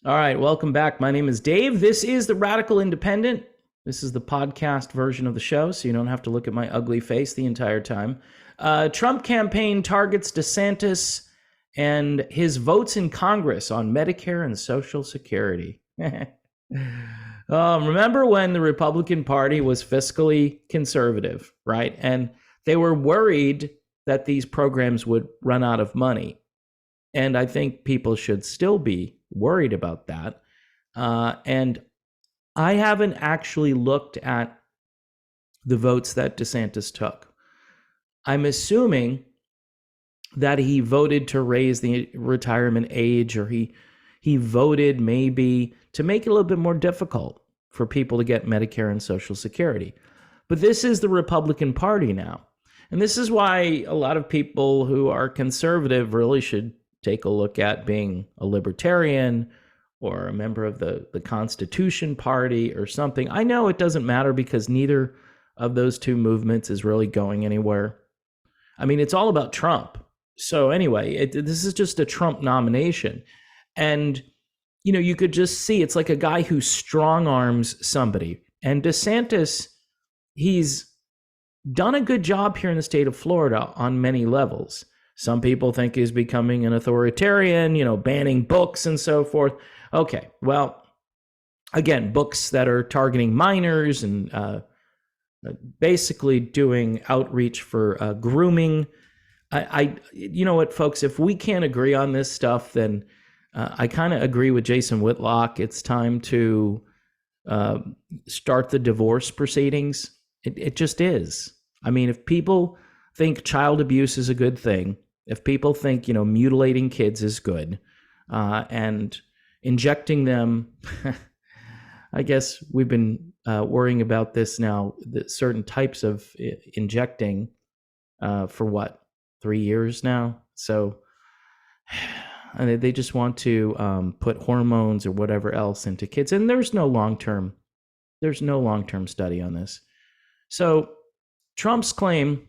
All right, welcome back. My name is Dave. This is the Radical Independent. This is the podcast version of the show, so you don't have to look at my ugly face the entire time. Trump campaign targets DeSantis and his votes in Congress on Medicare and Social Security. Remember when the Republican Party was fiscally conservative, right? And they were worried that these programs would run out of money. And I think people should still be worried about that. And I haven't actually looked at the votes that DeSantis took. I'm assuming that he voted to raise the retirement age, or he voted maybe to make it a little bit more difficult for people to get Medicare and Social Security. But this is the Republican Party now. And this is why a lot of people who are conservative really should take a look at being a libertarian or a member of the Constitution Party or something. I know it doesn't matter because neither of those two movements is really going anywhere. I mean, it's all about Trump. So anyway, this is just a Trump nomination. And, you know, you could just see it's like a guy who strong arms somebody. And DeSantis, he's done a good job here in the state of Florida on many levels. Some people think he's becoming an authoritarian, you know, banning books and so forth. Okay, well, again, books that are targeting minors and basically doing outreach for grooming. You know what, folks, if we can't agree on this stuff, then I kind of agree with Jason Whitlock. It's time to start the divorce proceedings. It just is. I mean, if people think child abuse is a good thing, if people think, you know, mutilating kids is good, and injecting them, I guess we've been worrying about this now, certain types of injecting for what, 3 years now? So they just want to put hormones or whatever else into kids. And there's no long-term study on this. So Trump's claim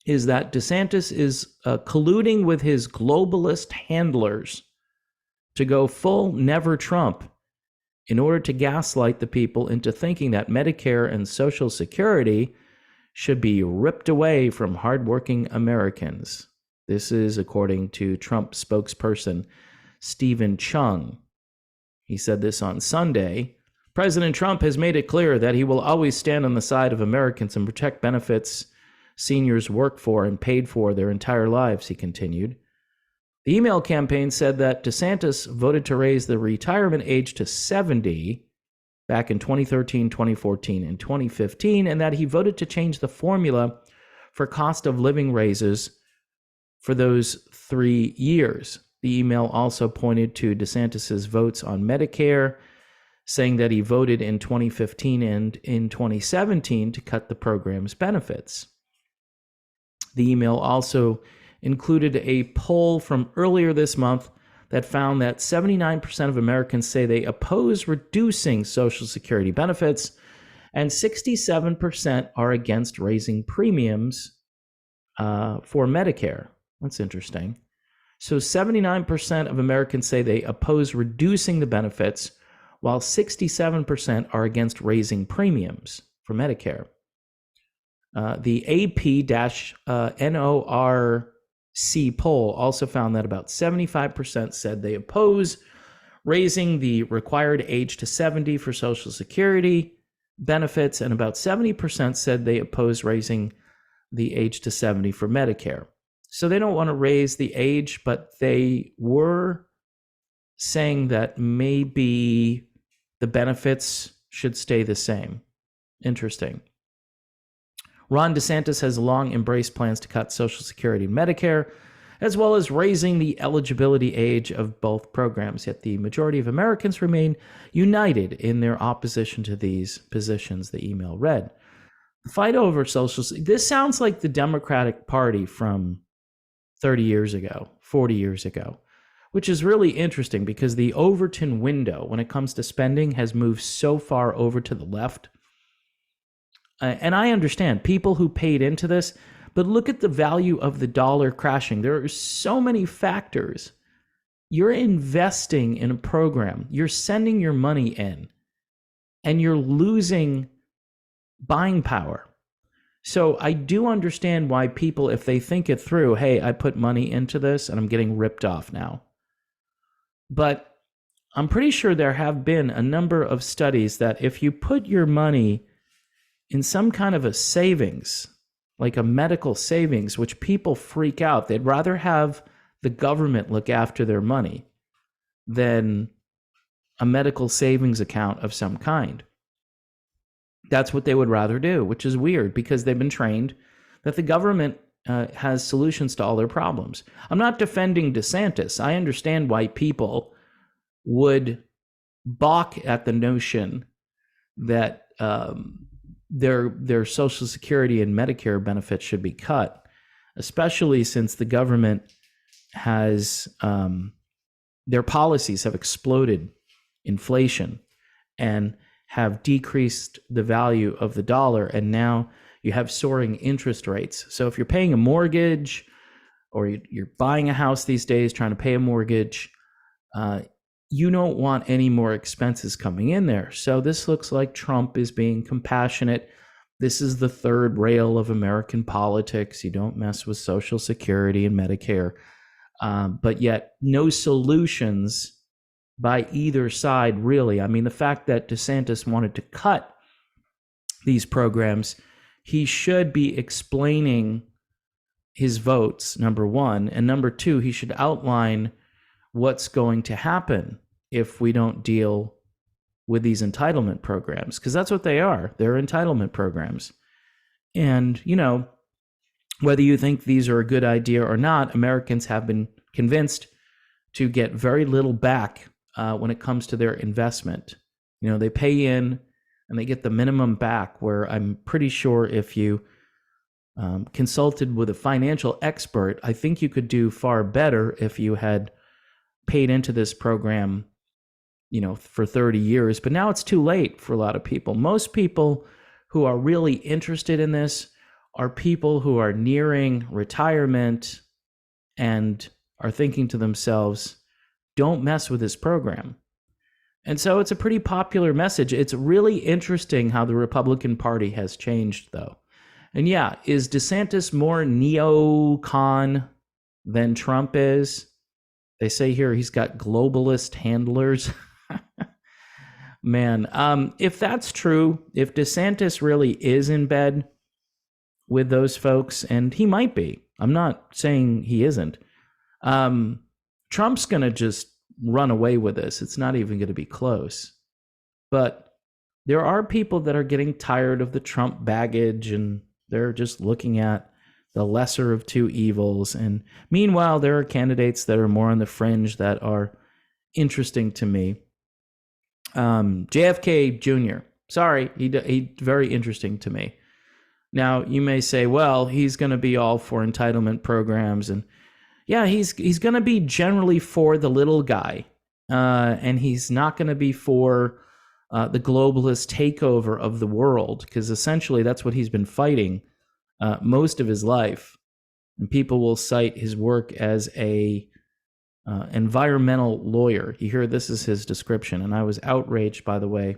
is that DeSantis is colluding with his globalist handlers to go full never Trump in order to gaslight the people into thinking that Medicare and Social Security should be ripped away from hardworking Americans. This is according to Trump spokesperson Stephen Chung. He said this on Sunday. President Trump has made it clear that he will always stand on the side of Americans and protect benefits seniors work for and paid for their entire lives, he continued. The email campaign said that DeSantis voted to raise the retirement age to 70 back in 2013, 2014, and 2015, and that he voted to change the formula for cost of living raises for those 3 years. The email also pointed to DeSantis's votes on Medicare, saying that he voted in 2015 and in 2017 to cut the program's benefits. The email also included a poll from earlier this month that found that 79% of Americans say they oppose reducing Social Security benefits, and 67% are against raising premiums for Medicare. That's interesting. So 79% of Americans say they oppose reducing the benefits, while 67% are against raising premiums for Medicare. The AP-NORC poll also found that about 75% said they oppose raising the required age to 70 for Social Security benefits, and about 70% said they oppose raising the age to 70 for Medicare. So they don't want to raise the age, but they were saying that maybe the benefits should stay the same. Interesting. Ron DeSantis has long embraced plans to cut Social Security and Medicare, as well as raising the eligibility age of both programs. Yet the majority of Americans remain united in their opposition to these positions, the email read. The fight over this sounds like the Democratic Party from 30 years ago, 40 years ago, which is really interesting because the Overton window, when it comes to spending, has moved so far over to the left. And I understand people who paid into this, but look at the value of the dollar crashing. There are so many factors You're investing in a program. You're sending your money in, and you're losing buying power. So I do understand why people, if they think it through, hey, I put money into this and I'm getting ripped off now. But I'm pretty sure there have been a number of studies that if you put your money in some kind of a savings, like a medical savings, which people freak out, they'd rather have the government look after their money than a medical savings account of some kind. That's what they would rather do, which is weird because they've been trained that the government has solutions to all their problems. I'm not defending DeSantis. I understand why people would balk at the notion that their Social Security and Medicare benefits should be cut, especially since the government has their policies have exploded inflation and have decreased the value of the dollar, and now you have soaring interest rates. So if you're paying a mortgage or you're buying a house these days, trying to pay a mortgage, you don't want any more expenses coming in there. So this looks like Trump is being compassionate. This is the third rail of American politics. You don't mess with Social Security and Medicare, but yet no solutions by either side, really. I mean, the fact that DeSantis wanted to cut these programs, he should be explaining his votes, number one. And number two, he should outline what's going to happen if we don't deal with these entitlement programs, because that's what they are. They're entitlement programs. And, you know, whether you think these are a good idea or not, Americans have been convinced to get very little back when it comes to their investment. You know, they pay in and they get the minimum back, where I'm pretty sure if you consulted with a financial expert, I think you could do far better if you had paid into this program, you know, for 30 years. But now it's too late for a lot of people. Most people who are really interested in this are people who are nearing retirement and are thinking to themselves, don't mess with this program. And so it's a pretty popular message. It's really interesting how the Republican Party has changed, though. And yeah, is DeSantis more neocon than Trump is? They say here he's got globalist handlers. Man, if that's true, if DeSantis really is in bed with those folks, and he might be, I'm not saying he isn't, Trump's going to just run away with this. It's not even going to be close. But there are people that are getting tired of the Trump baggage, and they're just looking at the lesser of two evils. And meanwhile, there are candidates that are more on the fringe that are interesting to me. JFK Jr., sorry, he very interesting to me. Now, you may say, well, he's going to be all for entitlement programs, and yeah, he's going to be generally for the little guy, and he's not going to be for the globalist takeover of the world, because essentially that's what he's been fighting most of his life. And people will cite his work as a environmental lawyer. You hear this is his description, and I was outraged by the way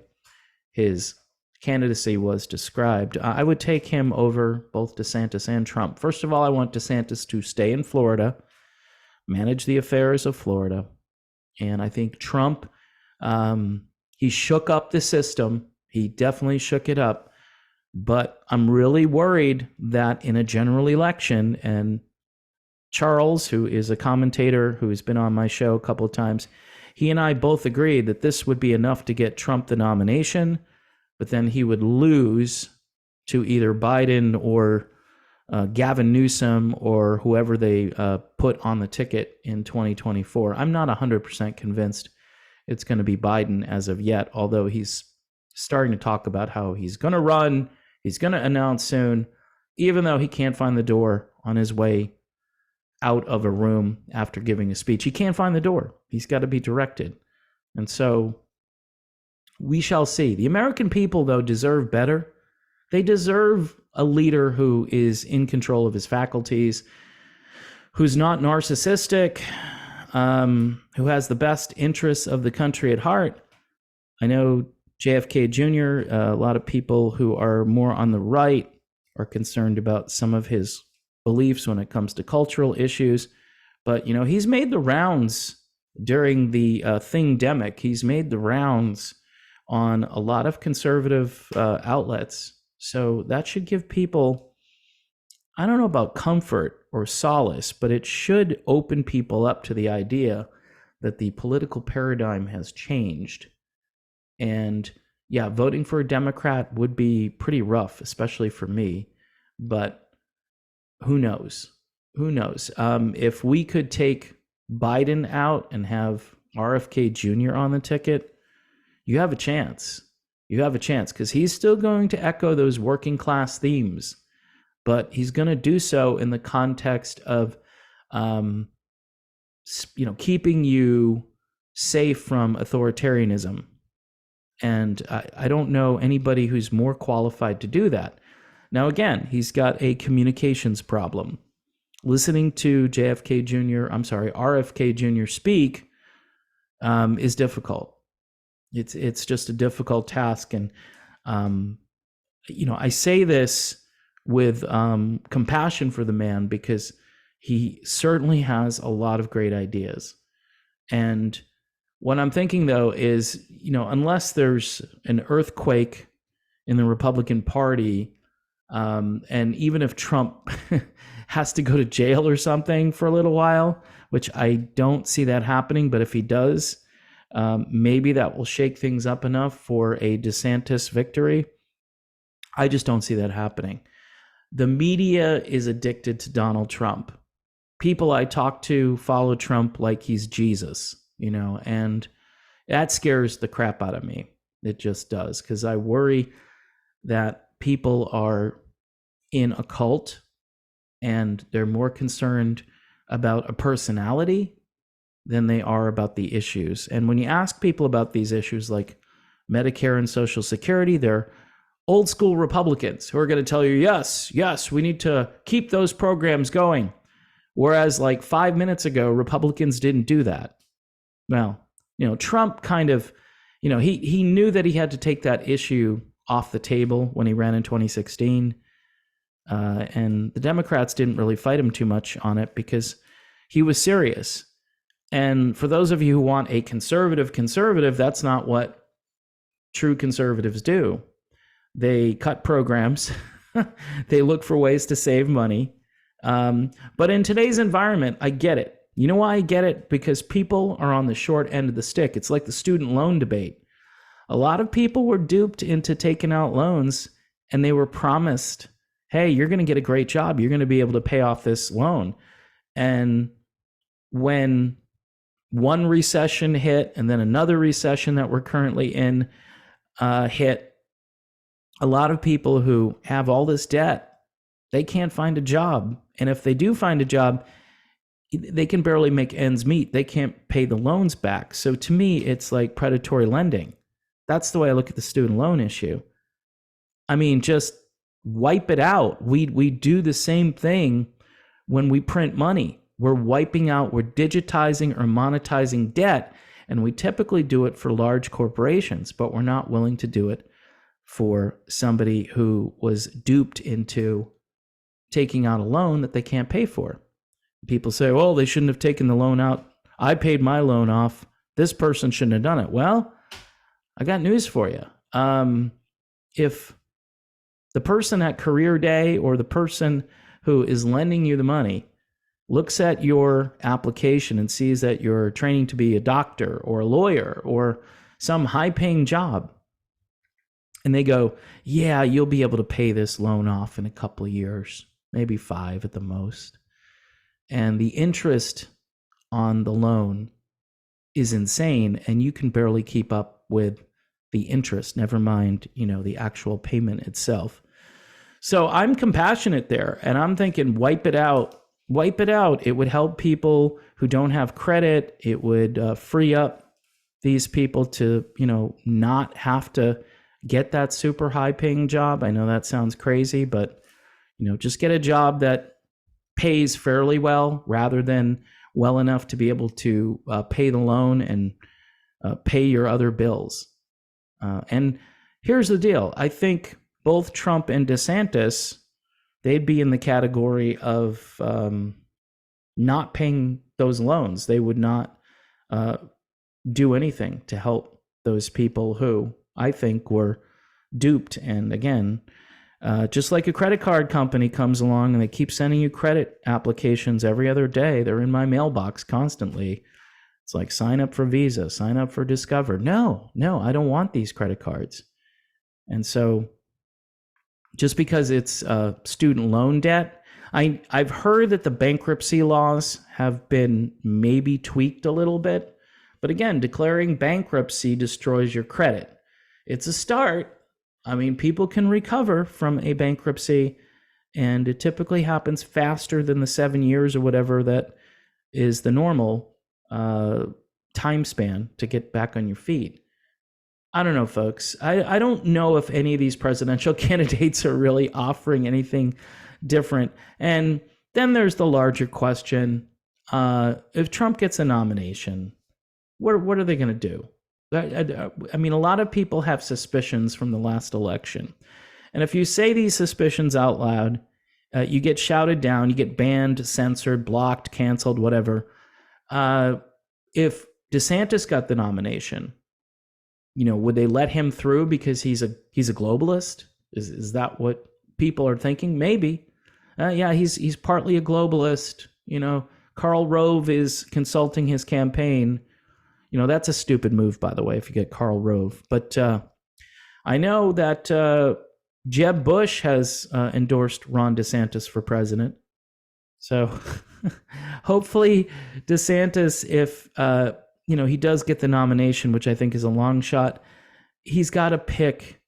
his candidacy was described. I would take him over both DeSantis and Trump. First of all, I want DeSantis to stay in Florida, manage the affairs of Florida. And I think Trump, he shook up the system. He definitely shook it up. But I'm really worried that in a general election, and Charles, who is a commentator who's been on my show a couple of times, he and I both agreed that this would be enough to get Trump the nomination, but then he would lose to either Biden or Gavin Newsom or whoever they put on the ticket in 2024. I'm not 100% convinced it's going to be Biden as of yet, although he's starting to talk about how he's going to run, he's going to announce soon, even though he can't find the door on his way out of a room after giving a speech. He can't find the door. He's got to be directed. And so we shall see. The American people, though, deserve better. They deserve a leader who is in control of his faculties, who's not narcissistic, who has the best interests of the country at heart. I know JFK Jr., a lot of people who are more on the right are concerned about some of his beliefs when it comes to cultural issues. But, he's made the rounds during the thing-demic. He's made the rounds on a lot of conservative outlets. So that should give people, I don't know about comfort or solace, but it should open people up to the idea that the political paradigm has changed. And yeah, voting for a Democrat would be pretty rough, especially for me. But who knows? Who knows? If we could take Biden out and have RFK Jr. on the ticket, you have a chance. You have a chance because he's still going to echo those working class themes, but he's going to do so in the context of, keeping you safe from authoritarianism. And I don't know anybody who's more qualified to do that. Now, again, he's got a communications problem. Listening to RFK Jr. speak is difficult. It's just a difficult task. And, I say this with compassion for the man because he certainly has a lot of great ideas. And what I'm thinking, though, is, unless there's an earthquake in the Republican Party, and even if Trump has to go to jail or something for a little while, which I don't see that happening, but if he does, maybe that will shake things up enough for a DeSantis victory. I just don't see that happening. The media is addicted to Donald Trump. People I talk to follow Trump like he's Jesus, and that scares the crap out of me. It just does, because I worry that people are in a cult and they're more concerned about a personality than they are about the issues. And when you ask people about these issues like Medicare and Social Security, they're old school Republicans who are going to tell you, yes, we need to keep those programs going. Whereas like 5 minutes ago, Republicans didn't do that. Well, Trump kind of, he knew that he had to take that issue off the table when he ran in 2016. And the Democrats didn't really fight him too much on it because he was serious. And for those of you who want a conservative, that's not what true conservatives do. They cut programs. They look for ways to save money. But in today's environment, I get it. You know why I get it? Because people are on the short end of the stick. It's like the student loan debate. A lot of people were duped into taking out loans, and they were promised, hey, you're going to get a great job. You're going to be able to pay off this loan. And when one recession hit and then another recession that we're currently in hit, a lot of people who have all this debt, they can't find a job. And if they do find a job, they can barely make ends meet. They can't pay the loans back. So to me, it's like predatory lending. That's the way I look at the student loan issue. I mean, just wipe it out. We do the same thing when we print money. We're wiping out, we're digitizing or monetizing debt, and we typically do it for large corporations, but we're not willing to do it for somebody who was duped into taking out a loan that they can't pay for. People say, well, they shouldn't have taken the loan out. I paid my loan off. This person shouldn't have done it. Well, I got news for you. If the person at career day or the person who is lending you the money looks at your application and sees that you're training to be a doctor or a lawyer or some high-paying job, and they go, yeah, you'll be able to pay this loan off in a couple of years, maybe 5 at the most. And the interest on the loan is insane, and you can barely keep up with the interest, never mind, the actual payment itself. So I'm compassionate there, and I'm thinking, wipe it out. Wipe it out. It would help people who don't have credit. It would free up these people to, not have to get that super high paying job. I know that sounds crazy, but, just get a job that pays fairly well rather than well enough to be able to pay the loan and pay your other bills. And here's the deal. I think both Trump and DeSantis, they'd be in the category of not paying those loans. They would not do anything to help those people who I think were duped. And again, just like a credit card company comes along and they keep sending you credit applications every other day. They're in my mailbox constantly. It's like, sign up for Visa, sign up for Discover. No, I don't want these credit cards. And so just because it's student loan debt, I've heard that the bankruptcy laws have been maybe tweaked a little bit. But again, declaring bankruptcy destroys your credit. It's a start. I mean, people can recover from a bankruptcy, and it typically happens faster than the 7 years or whatever that is the normal time span to get back on your feet. I don't know, folks. I don't know if any of these presidential candidates are really offering anything different. And then there's the larger question. If Trump gets a nomination, what are they going to do? I mean, a lot of people have suspicions from the last election. And if you say these suspicions out loud, you get shouted down, you get banned, censored, blocked, canceled, whatever. If DeSantis got the nomination, would they let him through because he's a globalist? Is that what people are thinking? Maybe. Yeah, he's partly a globalist. Karl Rove is consulting his campaign. That's a stupid move, by the way, if you get Karl Rove. But I know that Jeb Bush has endorsed Ron DeSantis for president. So hopefully DeSantis, if he does get the nomination, which I think is a long shot, he's got to pick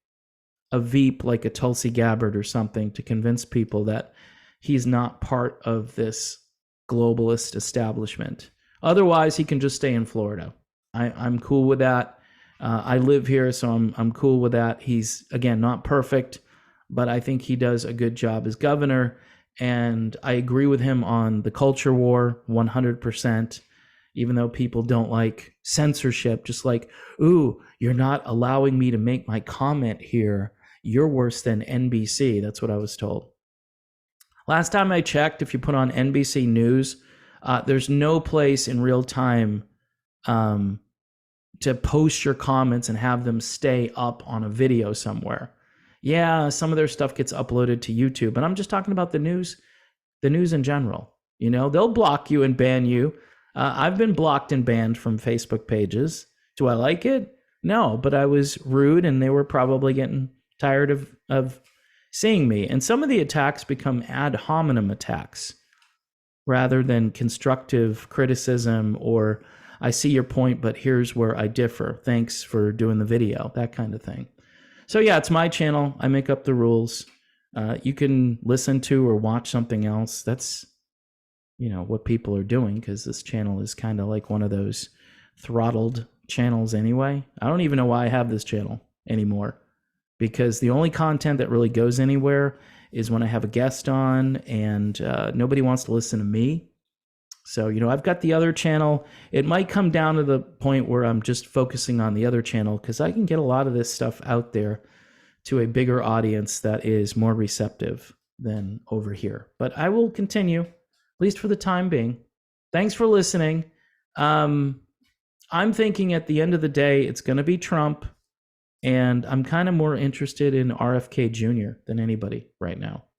a Veep like a Tulsi Gabbard or something to convince people that he's not part of this globalist establishment. Otherwise, he can just stay in Florida. I'm cool with that. I live here, so I'm cool with that. He's, again, not perfect, but I think he does a good job as governor. And I agree with him on the culture war 100%, even though people don't like censorship, just like, ooh, you're not allowing me to make my comment here. You're worse than NBC. That's what I was told. Last time I checked, if you put on NBC News, there's no place in real time to post your comments and have them stay up on a video somewhere. Yeah, some of their stuff gets uploaded to YouTube, but I'm just talking about the news in general. They'll block you and ban you. I've been blocked and banned from Facebook pages. Do I like it? No, but I was rude and they were probably getting tired of seeing me. And some of the attacks become ad hominem attacks rather than constructive criticism or I see your point, but here's where I differ. Thanks for doing the video, that kind of thing. So yeah, it's my channel. I make up the rules. You can listen to or watch something else. That's, what people are doing, because this channel is kind of like one of those throttled channels anyway. I don't even know why I have this channel anymore, because the only content that really goes anywhere is when I have a guest on, and nobody wants to listen to me. So, I've got the other channel. It might come down to the point where I'm just focusing on the other channel because I can get a lot of this stuff out there to a bigger audience that is more receptive than over here. But I will continue, at least for the time being. Thanks for listening. I'm thinking at the end of the day, it's going to be Trump. And I'm kind of more interested in RFK Jr. than anybody right now.